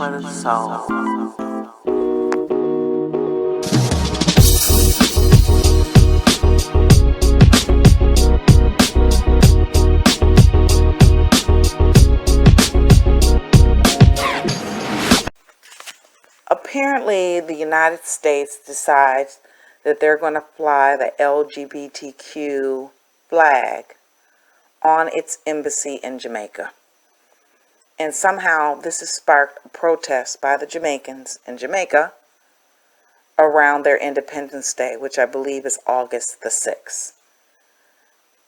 for the soul. Apparently, the United States decides that they're going to fly the LGBTQ flag on its embassy in Jamaica. And somehow this has sparked a protest by the Jamaicans in Jamaica around their Independence Day, which I believe is August the 6th.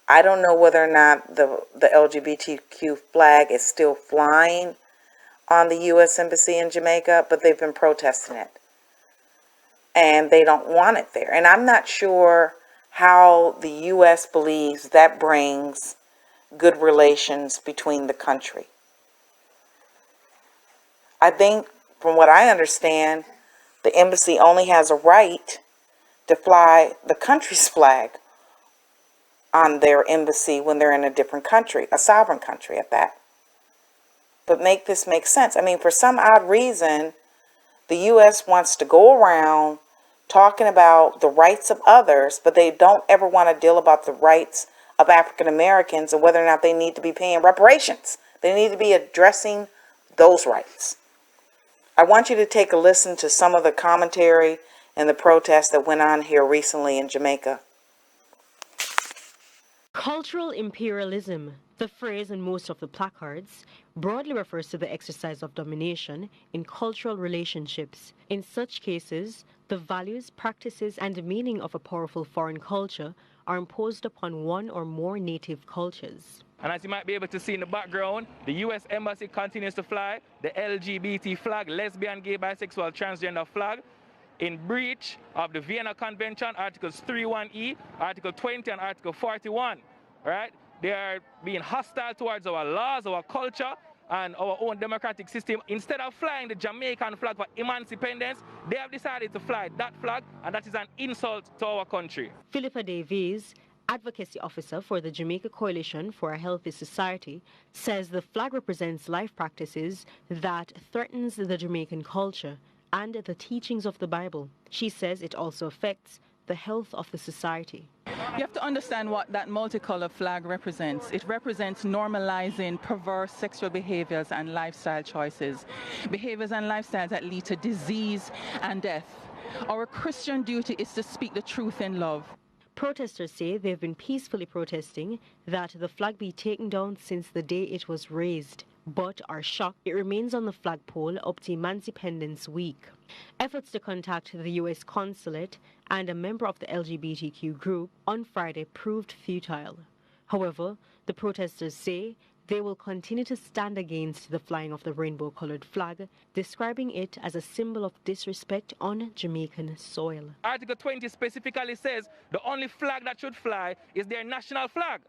I don't know whether or not the LGBTQ flag is still flying on the U.S. Embassy in Jamaica, but they've been protesting it. And they don't want it there. And I'm not sure how the U.S. believes that brings good relations between the country. I think, from what I understand, the embassy only has a right to fly the country's flag on their embassy when they're in a different country, a sovereign country at that. But make this make sense. I mean, for some odd reason, the U.S. wants to go around talking about the rights of others, but they don't ever want to deal about the rights of African Americans and whether or not they need to be paying reparations. They need to be addressing those rights. I want you to take a listen to some of the commentary and the protests that went on here recently in Jamaica. Cultural imperialism, the phrase in most of the placards, broadly refers to the exercise of domination in cultural relationships. In such cases, the values, practices, and meaning of a powerful foreign culture are imposed upon one or more native cultures. And as you might be able to see in the background, the U.S. Embassy continues to fly the LGBT flag, lesbian, gay, bisexual, transgender flag, in breach of the Vienna Convention, Articles 31E, Article 20, and Article 41, right? They are being hostile towards our laws, our culture, and our own democratic system. Instead of flying the Jamaican flag for emancipation, they have decided to fly that flag, and that is an insult to our country. Philippa Davies, advocacy officer for the Jamaica Coalition for a Healthy Society, says the flag represents life practices that threatens the Jamaican culture and the teachings of the Bible. She says it also affects the health of the society. You have to understand what that multicolored flag represents. It represents normalizing perverse sexual behaviors and lifestyle choices. Behaviors and lifestyles that lead to disease and death. Our Christian duty is to speak the truth in love. Protesters say they've been peacefully protesting that the flag be taken down since the day it was raised, but are shocked it remains on the flagpole up to Emancipendence Week. Efforts to contact the U.S. consulate and a member of the LGBTQ group on Friday proved futile. However, the protesters say they will continue to stand against the flying of the rainbow-colored flag, describing it as a symbol of disrespect on Jamaican soil. Article 20 specifically says the only flag that should fly is their national flag.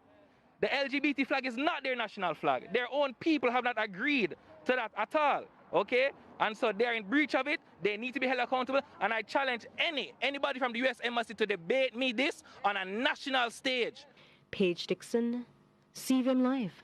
The LGBT flag is not their national flag. Their own people have not agreed to that at all, okay? And so they're in breach of it. They need to be held accountable. And I challenge anybody from the U.S. Embassy to debate me this on a national stage. Paige Dixon, CVM Live.